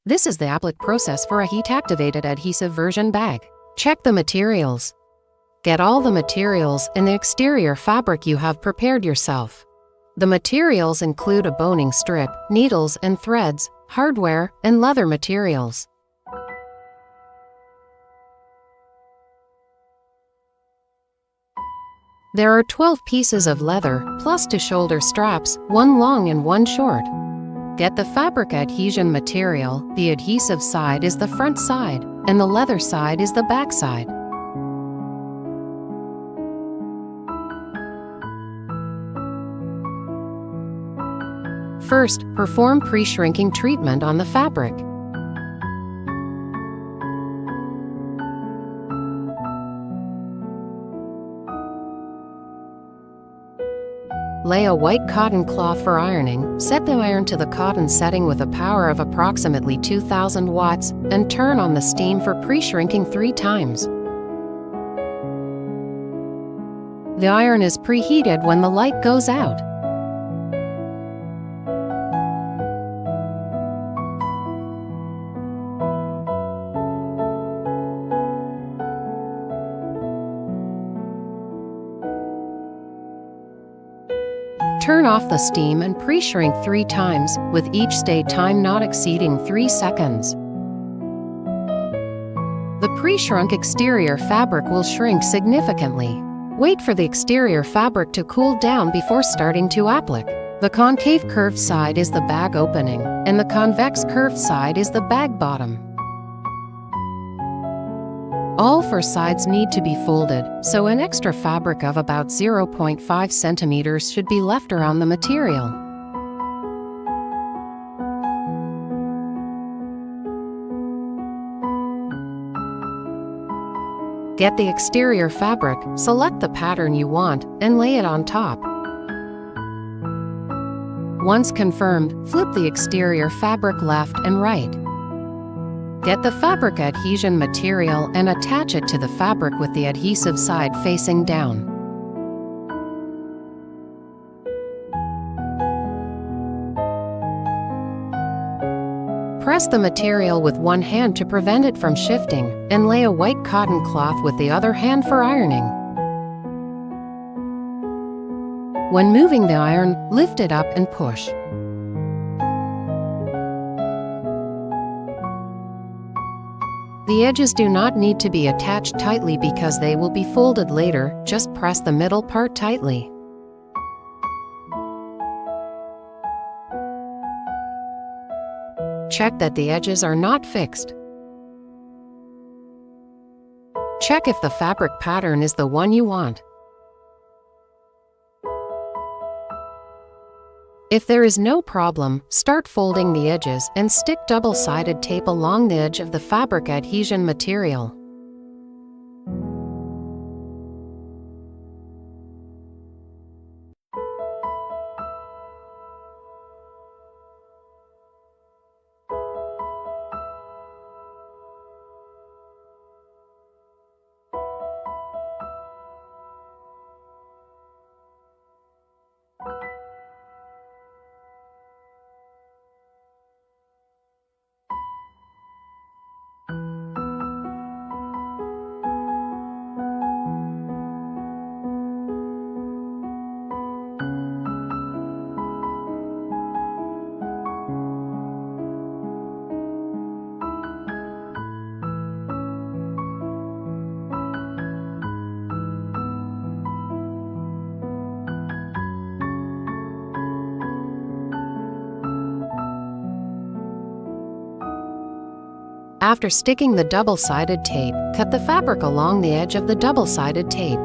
This is the applique process for a heat-activated adhesive version bag. Check the materials. Get all the materials and the exterior fabric you have prepared yourself. The materials include a boning strip, needles and threads, hardware, and leather materials. There are 12 pieces of leather, plus 2 shoulder straps, one long and one short. Get the fabric adhesion material. The adhesive side is the front side, and the leather side is the back side. First, perform pre-shrinking treatment on the fabric. Lay a white cotton cloth for ironing. Set the iron to the cotton setting with a power of approximately 2000 watts and turn on the steam for pre-shrinking 3 times. The iron is preheated when the light goes out. Turn off the steam and pre-shrink 3 times, with each stay time not exceeding 3 seconds. The pre-shrunk exterior fabric will shrink significantly. Wait for the exterior fabric to cool down before starting to applique. The concave curved side is the bag opening, and the convex curved side is the bag bottom. All 4 sides need to be folded, so an extra fabric of about 0.5 centimeters should be left around the material. Get the exterior fabric, select the pattern you want, and lay it on top. Once confirmed, flip the exterior fabric left and right. Get the fabric adhesion material and attach it to the fabric with the adhesive side facing down. Press the material with one hand to prevent it from shifting, and lay a white cotton cloth with the other hand for ironing. When moving the iron, lift it up and push. The edges do not need to be attached tightly because they will be folded later. Just press the middle part tightly. Check that the edges are not fixed. Check if the fabric pattern is the one you want. If there is no problem, start folding the edges and stick double-sided tape along the edge of the fabric adhesion material. After sticking the double-sided tape, cut the fabric along the edge of the double-sided tape.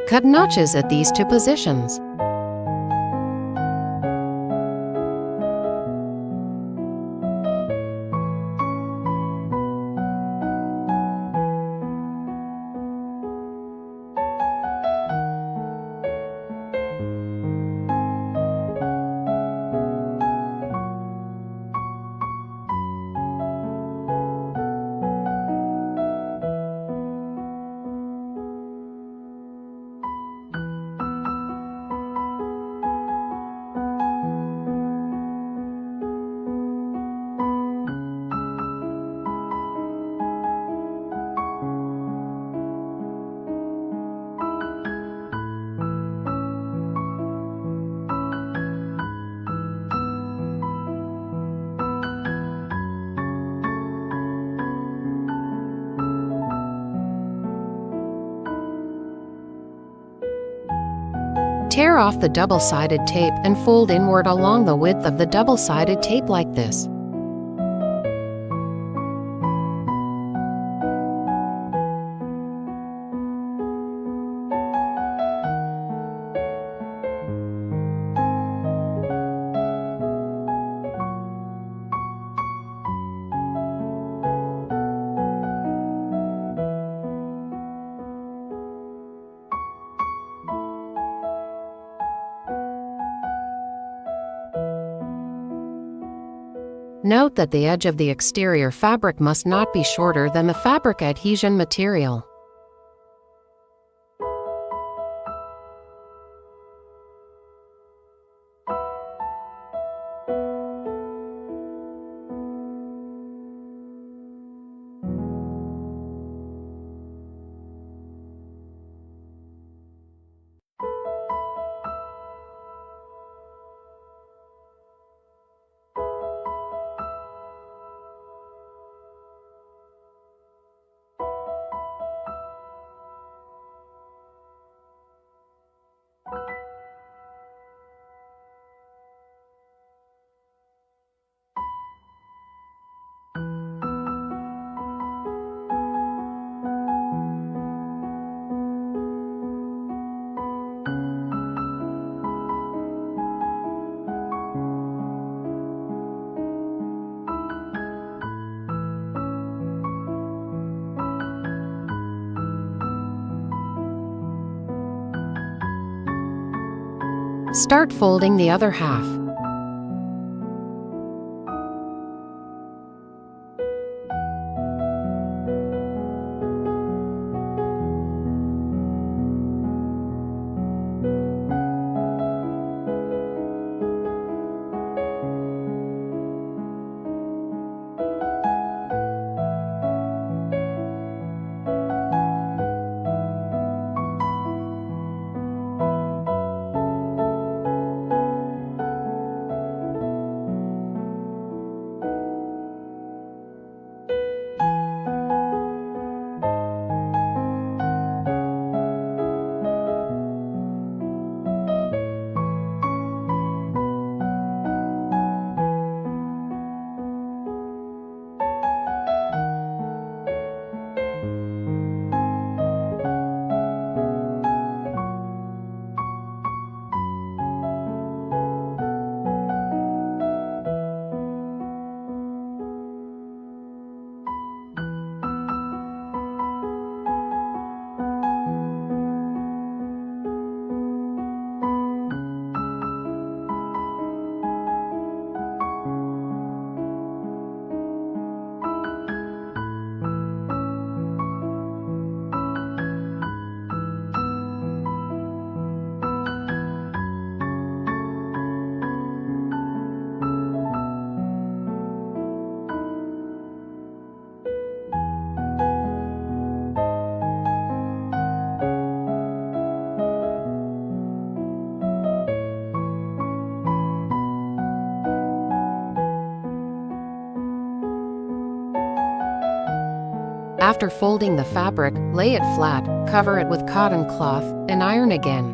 Cut notches at these 2 positions. Tear off the double-sided tape and fold inward along the width of the double-sided tape like this. Note that the edge of the exterior fabric must not be shorter than the fabric adhesion material. Start folding the other half. After folding the fabric, lay it flat, cover it with cotton cloth, and iron again.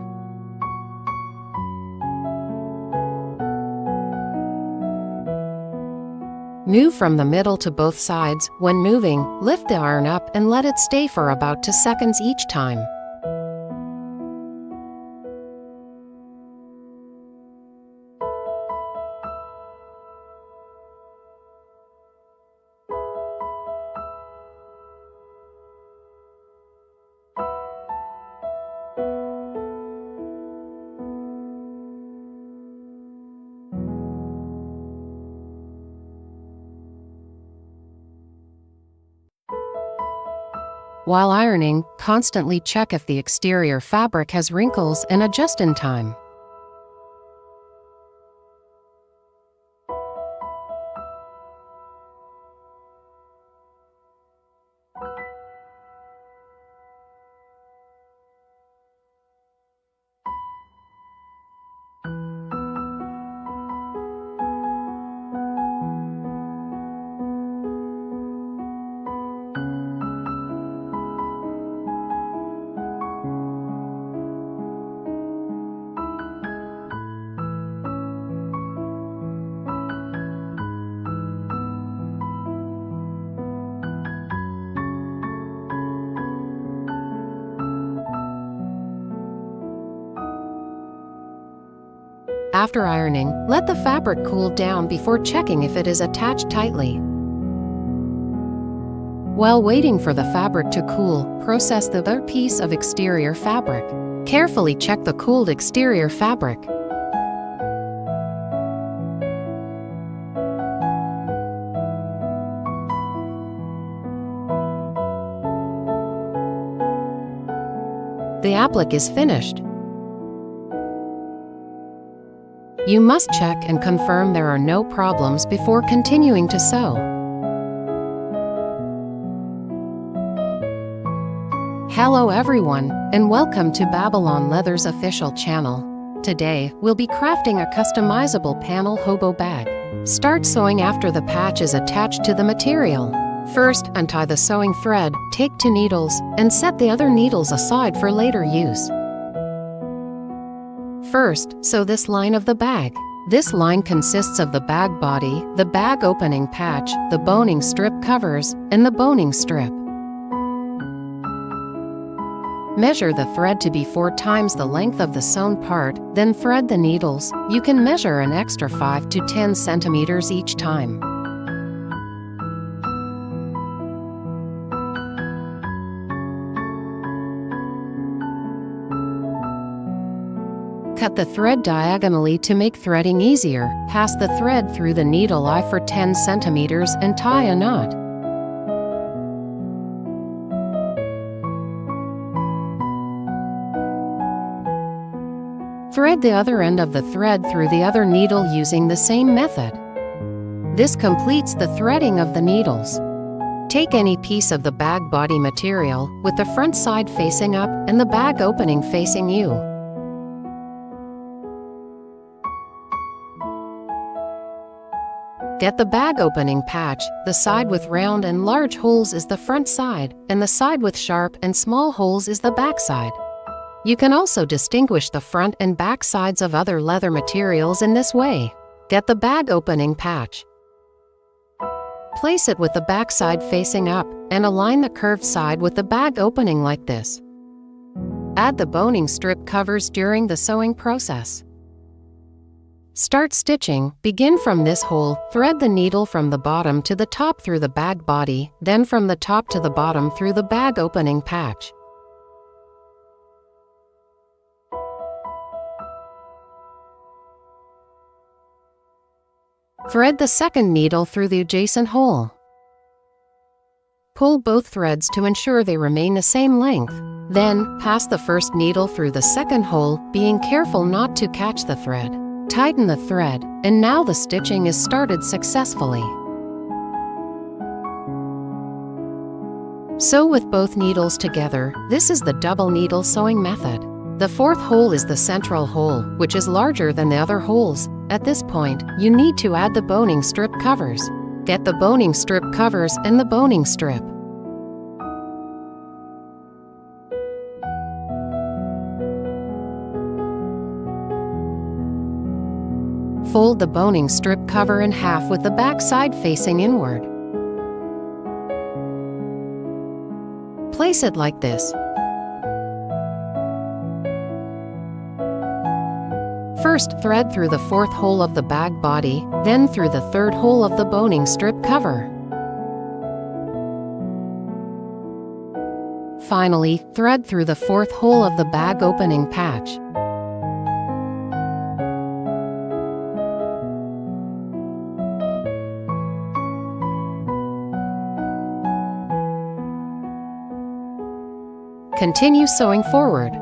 Move from the middle to both sides. When moving, lift the iron up and let it stay for about 2 seconds each time. While ironing, constantly check if the exterior fabric has wrinkles and adjust in time. After ironing, let the fabric cool down before checking if it is attached tightly. While waiting for the fabric to cool, process the other piece of exterior fabric. Carefully check the cooled exterior fabric. The applique is finished. You must check and confirm there are no problems before continuing to sew. Hello everyone, and welcome to Babylon Leather's official channel. Today, we'll be crafting a customizable panel hobo bag. Start sewing after the patch is attached to the material. First, untie the sewing thread, take 2 needles, and set the other needles aside for later use. First, sew this line of the bag. This line consists of the bag body, the bag opening patch, the boning strip covers, and the boning strip. Measure the thread to be 4 times the length of the sewn part, then thread the needles. You can measure an extra 5 to 10 centimeters each time. Cut the thread diagonally to make threading easier. Pass the thread through the needle eye for 10 centimeters and tie a knot. Thread the other end of the thread through the other needle using the same method. This completes the threading of the needles. Take any piece of the bag body material, with the front side facing up and the bag opening facing you. Get the bag opening patch. The side with round and large holes is the front side, and the side with sharp and small holes is the back side. You can also distinguish the front and back sides of other leather materials in this way. Get the bag opening patch. Place it with the back side facing up, and align the curved side with the bag opening like this. Add the boning strip covers during the sewing process. Start stitching. Begin from this hole, thread the needle from the bottom to the top through the bag body, then from the top to the bottom through the bag opening patch. Thread the second needle through the adjacent hole. Pull both threads to ensure they remain the same length. Then, pass the first needle through the second hole, being careful not to catch the thread. Tighten the thread, and now the stitching is started successfully. Sew with both needles together. This is the double needle sewing method. The fourth hole is the central hole, which is larger than the other holes. At this point, you need to add the boning strip covers. Get the boning strip covers and the boning strip. Fold the boning strip cover in half with the back side facing inward. Place it like this. First, thread through the fourth hole of the bag body, then through the third hole of the boning strip cover. Finally, thread through the fourth hole of the bag opening patch. Continue sewing forward.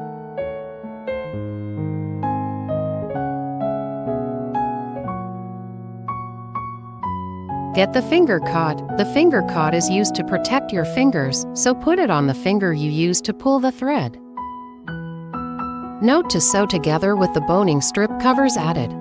Get the finger caught. The finger caught is used to protect your fingers, so put it on the finger you use to pull the thread. Note to sew together with the boning strip covers added.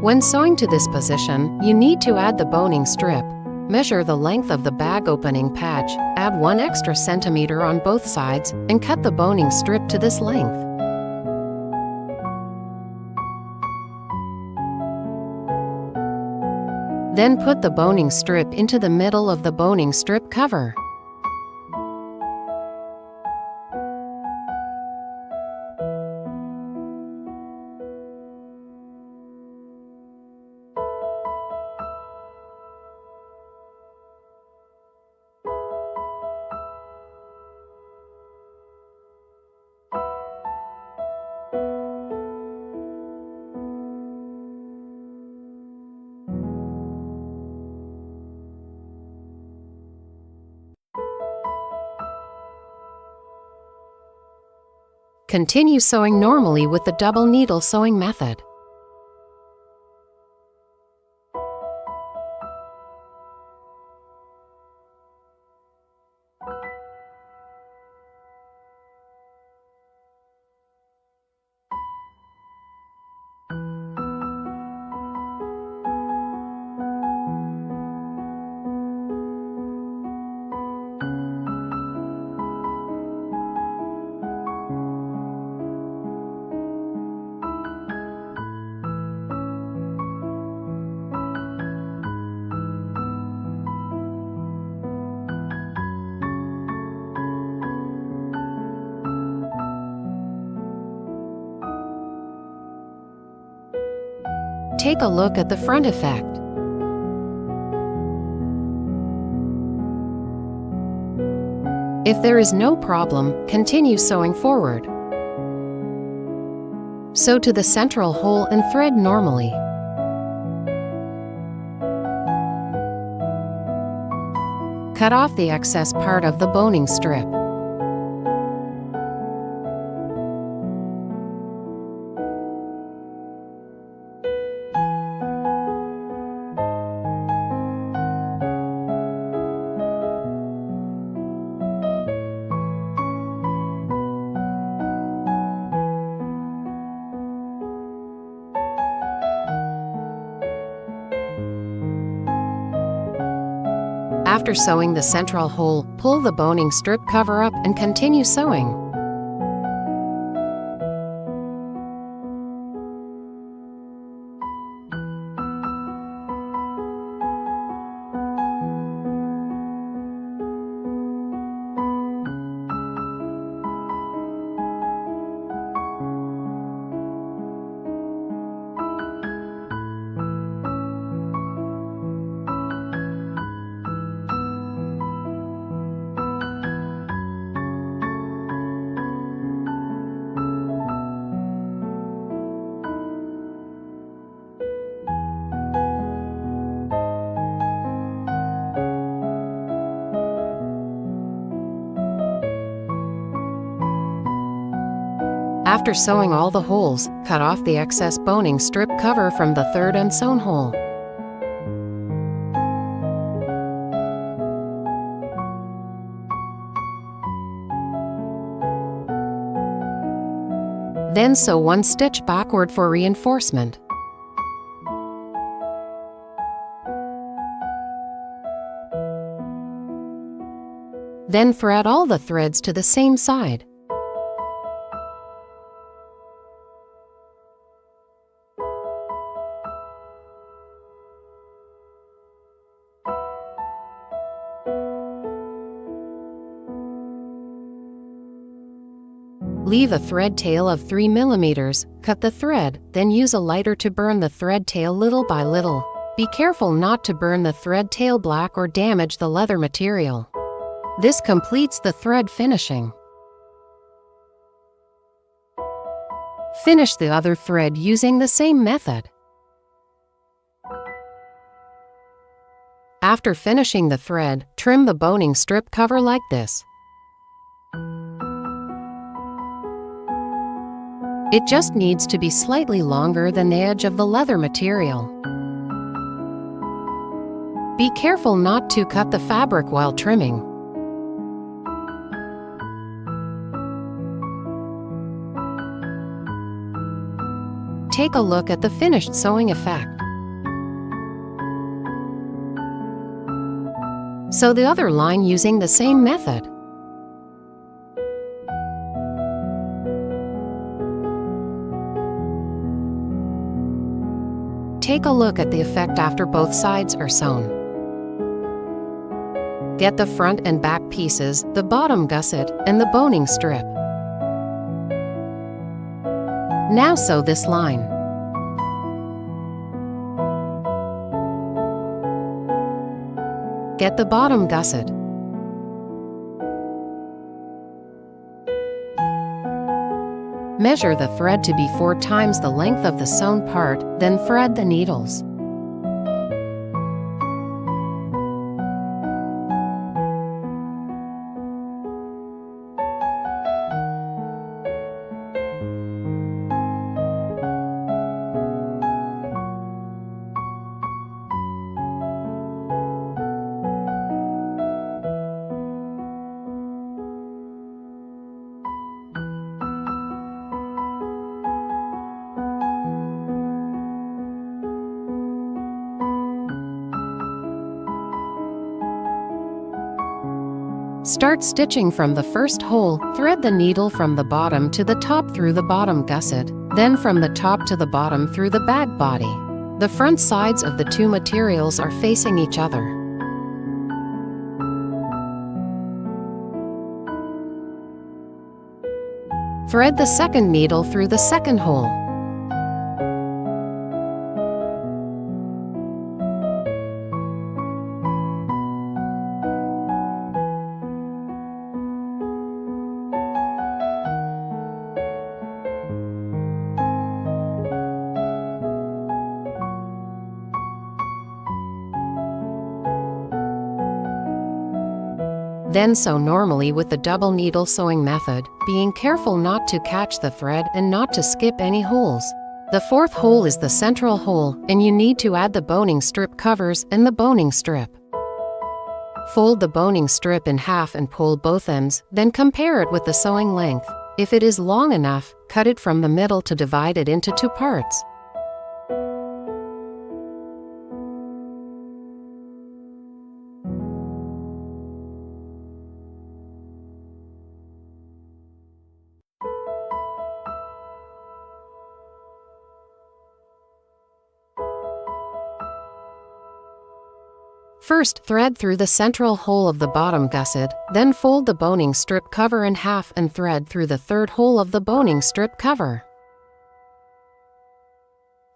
When sewing to this position, you need to add the boning strip. Measure the length of the bag opening patch, add 1 extra centimeter on both sides, and cut the boning strip to this length. Then put the boning strip into the middle of the boning strip cover. Continue sewing normally with the double needle sewing method. Take a look at the front effect. If there is no problem, continue sewing forward. Sew to the central hole and thread normally. Cut off the excess part of the boning strip. After sewing the central hole, pull the boning strip cover up and continue sewing. After sewing all the holes, cut off the excess boning strip cover from the third unsewn hole. Then sew 1 stitch backward for reinforcement. Then thread all the threads to the same side. Leave a thread tail of 3 mm, cut the thread, then use a lighter to burn the thread tail little by little. Be careful not to burn the thread tail black or damage the leather material. This completes the thread finishing. Finish the other thread using the same method. After finishing the thread, trim the boning strip cover like this. It just needs to be slightly longer than the edge of the leather material. Be careful not to cut the fabric while trimming. take a look at the finished sewing effect. Sew the other line using the same method. Take a look at the effect after both sides are sewn. Get the front and back pieces, the bottom gusset, and the boning strip. Now sew this line. Get the bottom gusset. Measure the thread to be 4 times the length of the sewn part, then thread the needles. Start stitching from the first hole, thread the needle from the bottom to the top through the bottom gusset, then from the top to the bottom through the bag body. The front sides of the 2 materials are facing each other. Thread the second needle through the second hole. Then sew normally with the double needle sewing method, being careful not to catch the thread and not to skip any holes. The 4th hole is the central hole, and you need to add the boning strip covers and the boning strip. Fold the boning strip in half and pull both ends, then compare it with the sewing length. If it is long enough, cut it from the middle to divide it into 2 parts. First, thread through the central hole of the bottom gusset, then fold the boning strip cover in half and thread through the 3rd hole of the boning strip cover.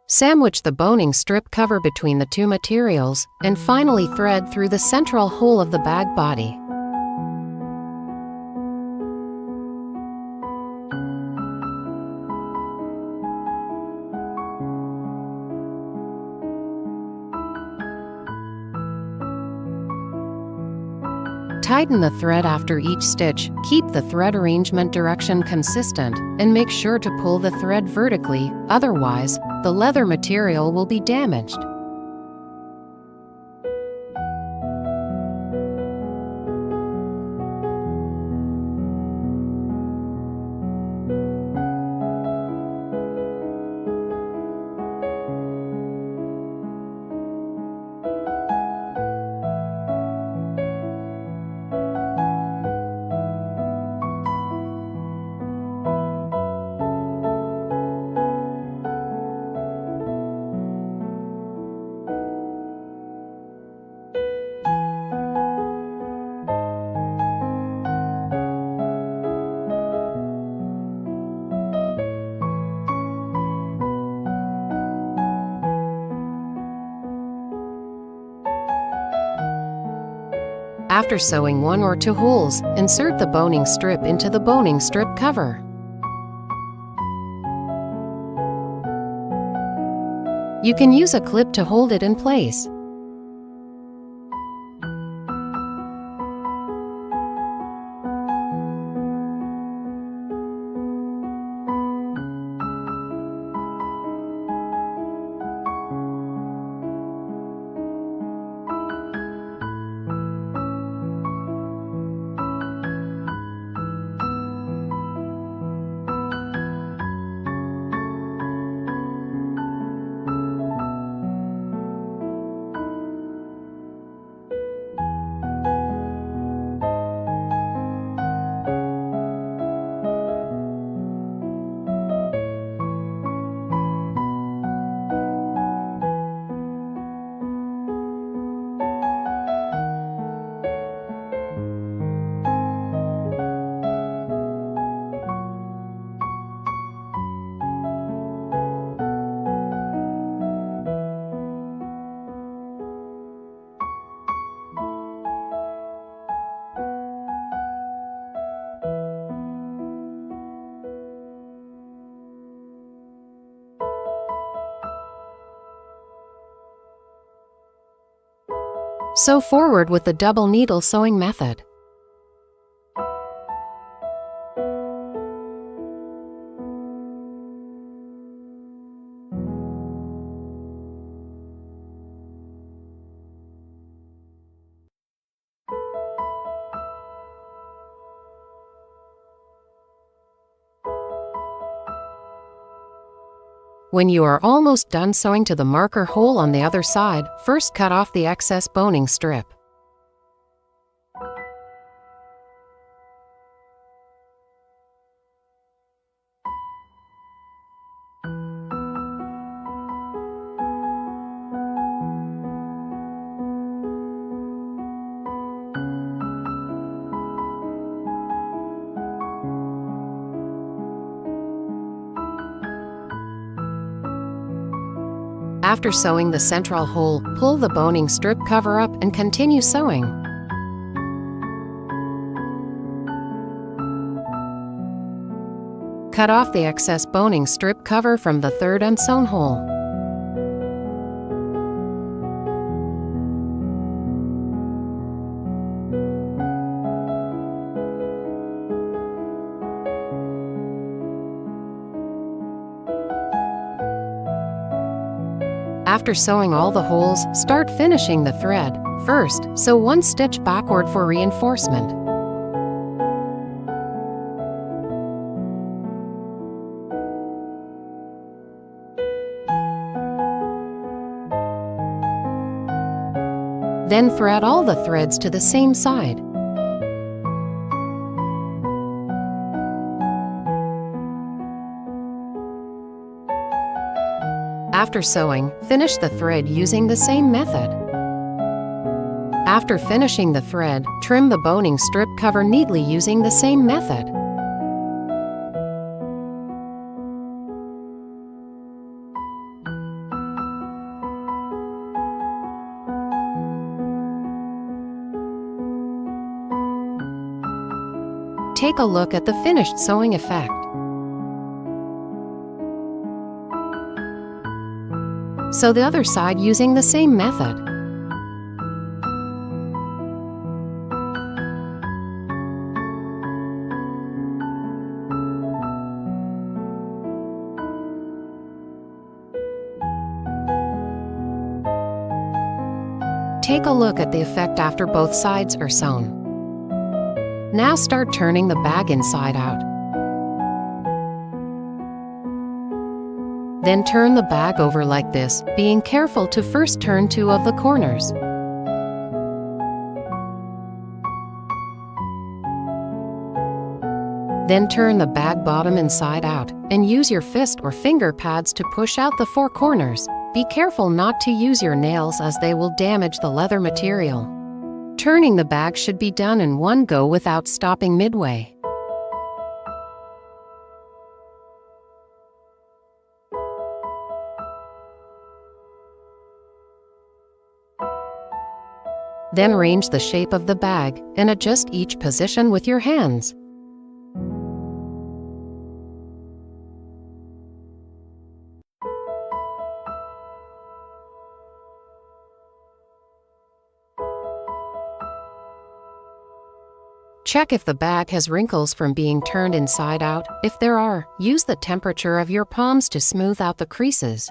Sandwich the boning strip cover between the 2 materials, and finally thread through the central hole of the bag body. Tighten the thread after each stitch, keep the thread arrangement direction consistent, and make sure to pull the thread vertically, otherwise, the leather material will be damaged. After sewing 1 or 2 holes, insert the boning strip into the boning strip cover. You can use a clip to hold it in place. Sew forward with the double needle sewing method. When you are almost done sewing to the marker hole on the other side, first cut off the excess boning strip. After sewing the central hole, pull the boning strip cover up and continue sewing. Cut off the excess boning strip cover from the third unsewn hole. After sewing all the holes, start finishing the thread. First, sew one stitch backward for reinforcement. Then thread all the threads to the same side. After sewing, finish the thread using the same method. After finishing the thread, trim the boning strip cover neatly using the same method. Take a look at the finished sewing effect. Sew the other side using the same method. Take a look at the effect after both sides are sewn. Now start turning the bag inside out. Then turn the bag over like this, being careful to first turn 2 of the corners. Then turn the bag bottom inside out, and use your fist or finger pads to push out the 4 corners. Be careful not to use your nails as they will damage the leather material. Turning the bag should be done in one go without stopping midway. Then arrange the shape of the bag and adjust each position with your hands. Check if the bag has wrinkles from being turned inside out. If there are, use the temperature of your palms to smooth out the creases.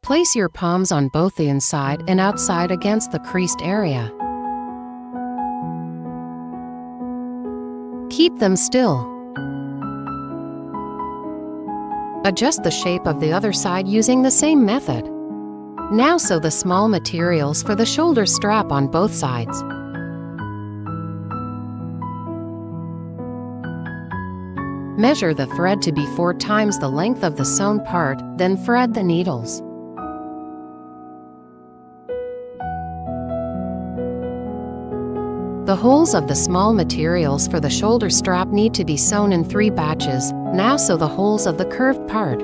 Place your palms on both the inside and outside against the creased area. Keep them still. Adjust the shape of the other side using the same method. Now sew the small materials for the shoulder strap on both sides. Measure the thread to be 4 times the length of the sewn part, then thread the needles. The holes of the small materials for the shoulder strap need to be sewn in 3 batches. Now sew the holes of the curved part.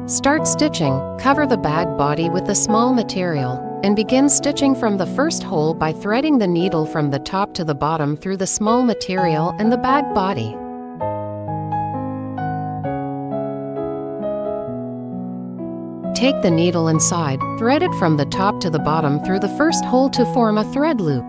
Start stitching. Cover the bag body with the small material. and begin stitching from the first hole by threading the needle from the top to the bottom through the small material and the bag body. Take the needle inside, thread it from the top to the bottom through the first hole to form a thread loop.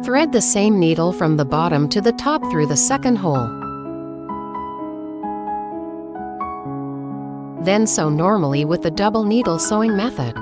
Thread the same needle from the bottom to the top through the second hole. Then sew normally with the double needle sewing method.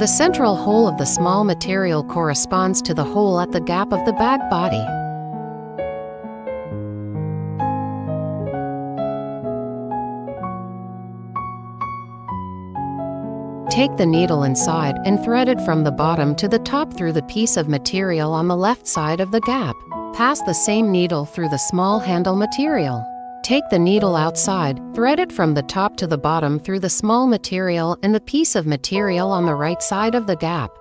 The central hole of the small material corresponds to the hole at the gap of the bag body. Take the needle inside and thread it from the bottom to the top through the piece of material on the left side of the gap. Pass the same needle through the small handle material. Take the needle outside, thread it from the top to the bottom through the small material and the piece of material on the right side of the gap.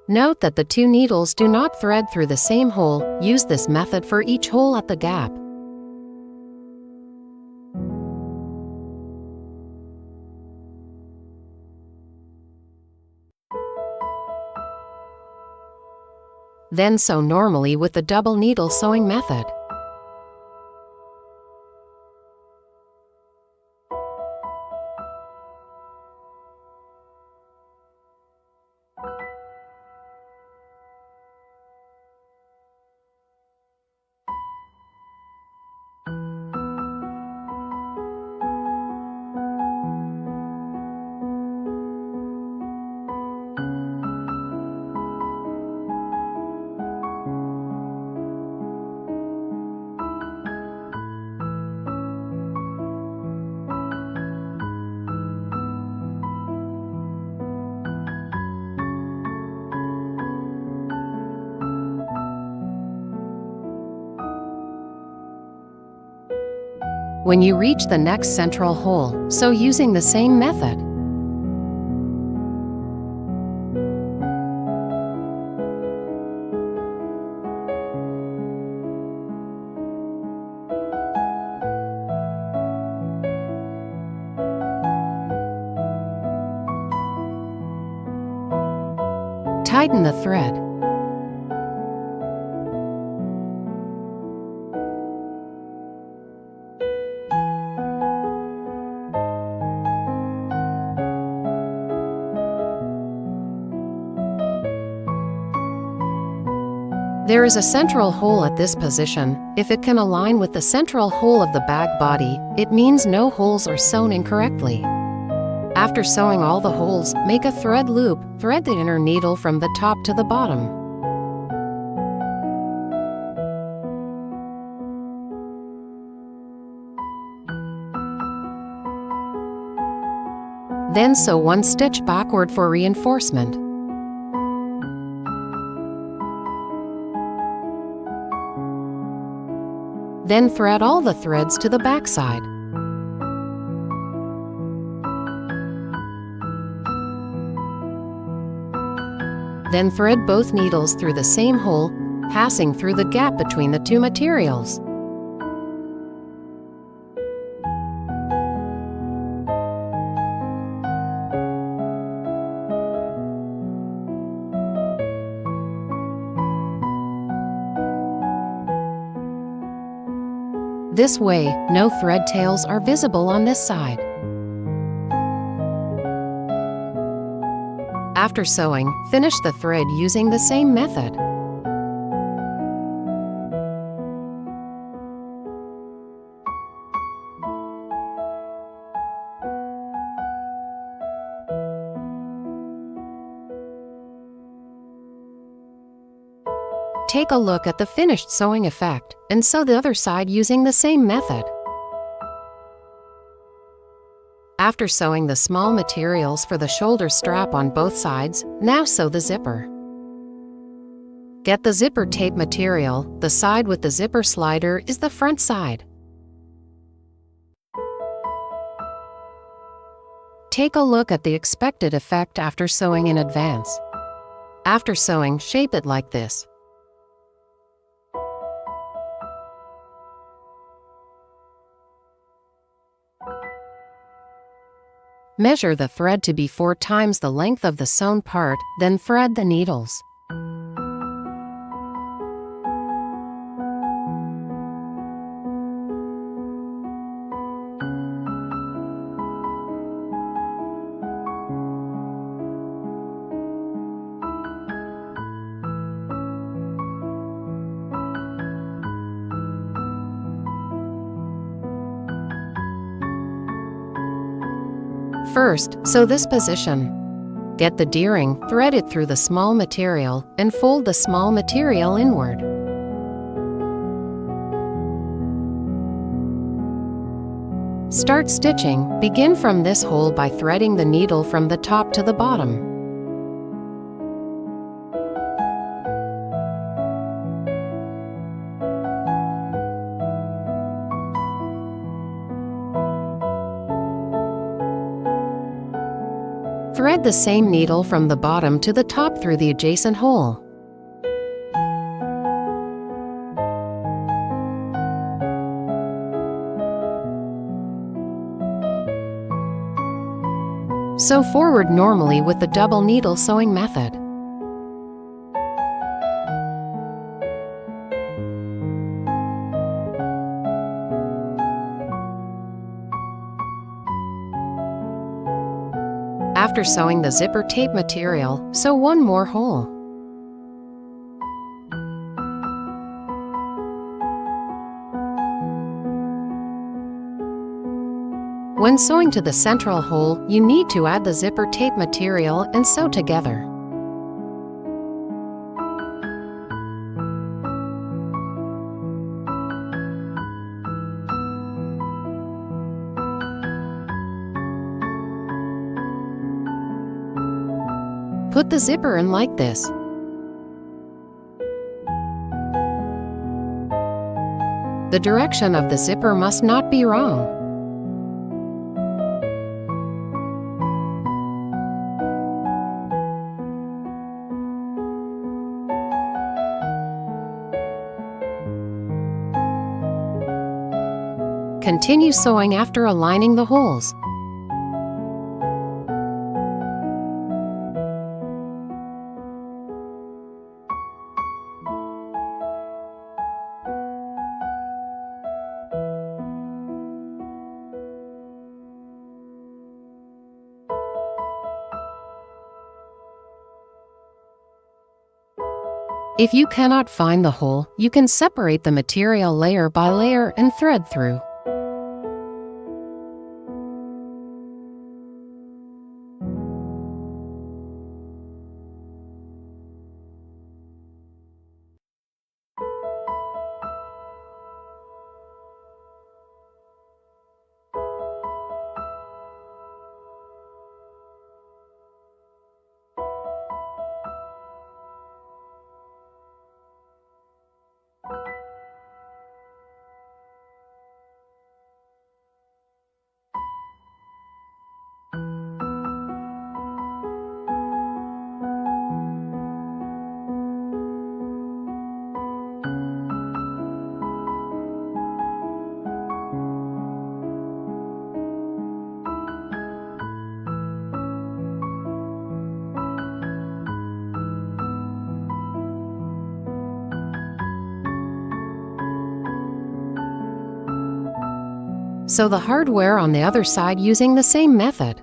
Note that the two needles do not thread through the same hole. Use this method for each hole at the gap. Then sew normally with the double needle sewing method. When you reach the next central hole, sew using the same method. Tighten the thread. There is a central hole at this position. If it can align with the central hole of the bag body, it means no holes are sewn incorrectly. After sewing all the holes, make a thread loop. Thread the inner needle from the top to the bottom. Then sew one stitch backward for reinforcement. Then thread all the threads to the back side. Then thread both needles through the same hole, passing through the gap between the two materials. This way, no thread tails are visible on this side. After sewing, finish the thread using the same method. Take a look at the finished sewing effect and sew the other side using the same method. After sewing the small materials for the shoulder strap on both sides, now sew the zipper. Get the zipper tape material. The side with the zipper slider is the front side. Take a look at the expected effect after sewing in advance. After sewing, shape it like this. Measure the thread to be 4 times the length of the sewn part, then thread the needles. First, sew this position. Get the D-ring, thread it through the small material, and fold the small material inward. Start stitching. Begin from this hole by threading the needle from the top to the bottom. Thread the same needle from the bottom to the top through the adjacent hole. Sew forward normally with the double needle sewing method. After sewing the zipper tape material, sew one more hole. When sewing to the central hole, you need to add the zipper tape material and sew together. Put the zipper in like this. The direction of the zipper must not be wrong. Continue sewing after aligning the holes. If you cannot find the hole, you can separate the material layer by layer and thread through. Sew the hardware on the other side using the same method.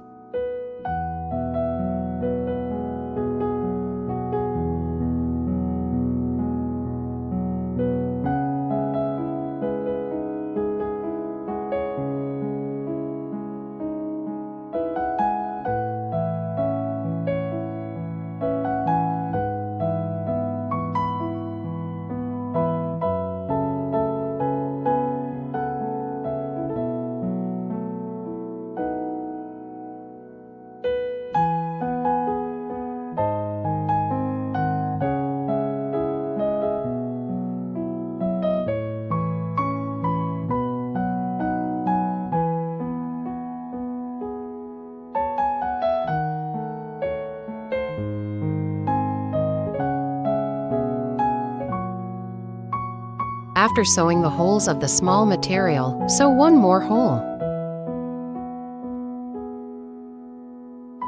After sewing the holes of the small material, sew one more hole.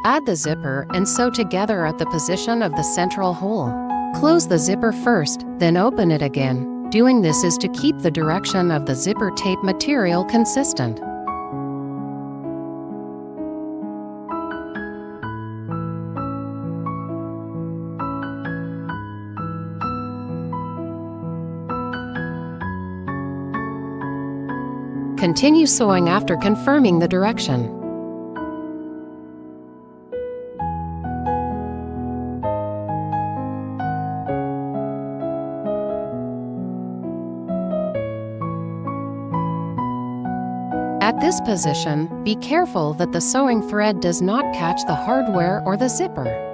Add the zipper and sew together at the position of the central hole. Close the zipper first, then open it again. Doing this is to keep the direction of the zipper tape material consistent. Continue sewing after confirming the direction. At this position, be careful that the sewing thread does not catch the hardware or the zipper.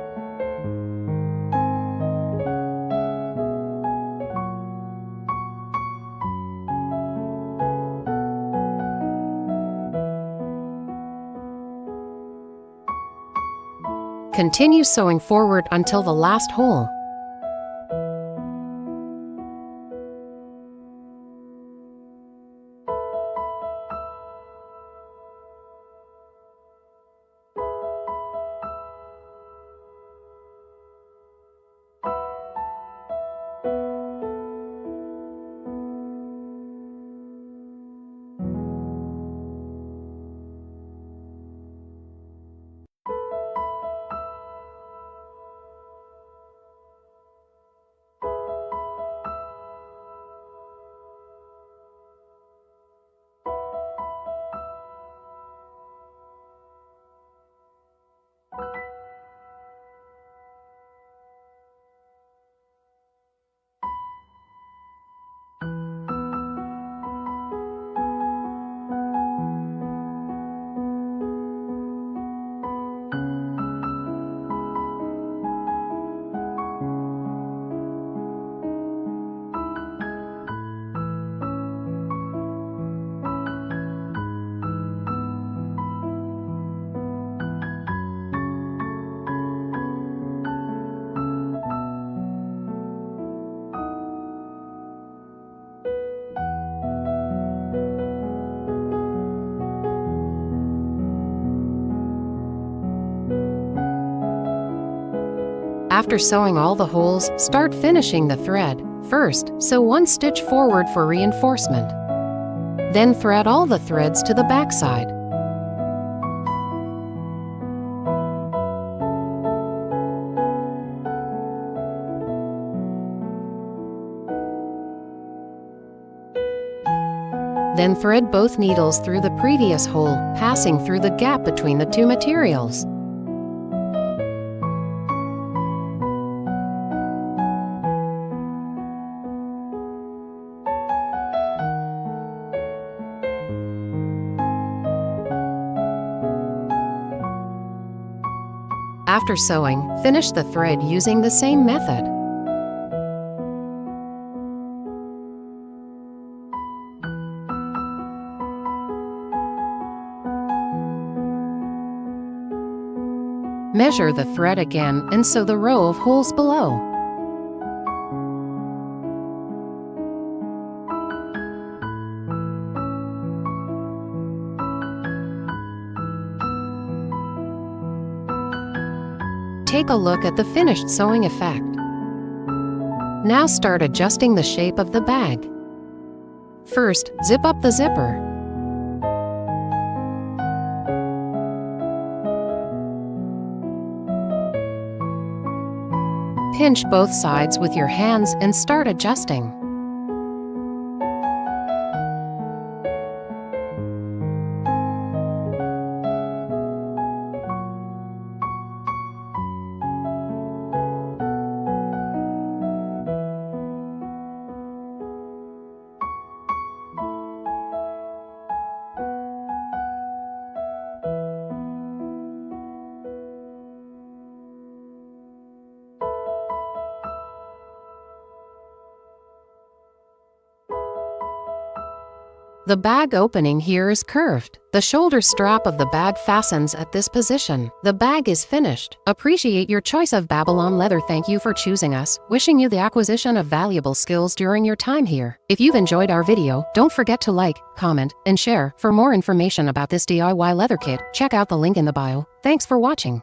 Continue sewing forward until the last hole. After sewing all the holes, start finishing the thread. First, sew one stitch forward for reinforcement. Then thread all the threads to the back side. Then thread both needles through the previous hole, passing through the gap between the two materials. After sewing, finish the thread using the same method. Measure the thread again and sew the row of holes below. Take a look at the finished sewing effect. Now start adjusting the shape of the bag. First, zip up the zipper. Pinch both sides with your hands and start adjusting. The bag opening here is curved. The shoulder strap of the bag fastens at this position. The bag is finished. Appreciate your choice of Babylon leather. Thank you for choosing us. Wishing you the acquisition of valuable skills during your time here. If you've enjoyed our video, don't forget to like, comment, and share. For more information about this DIY leather kit, check out the link in the bio. Thanks for watching.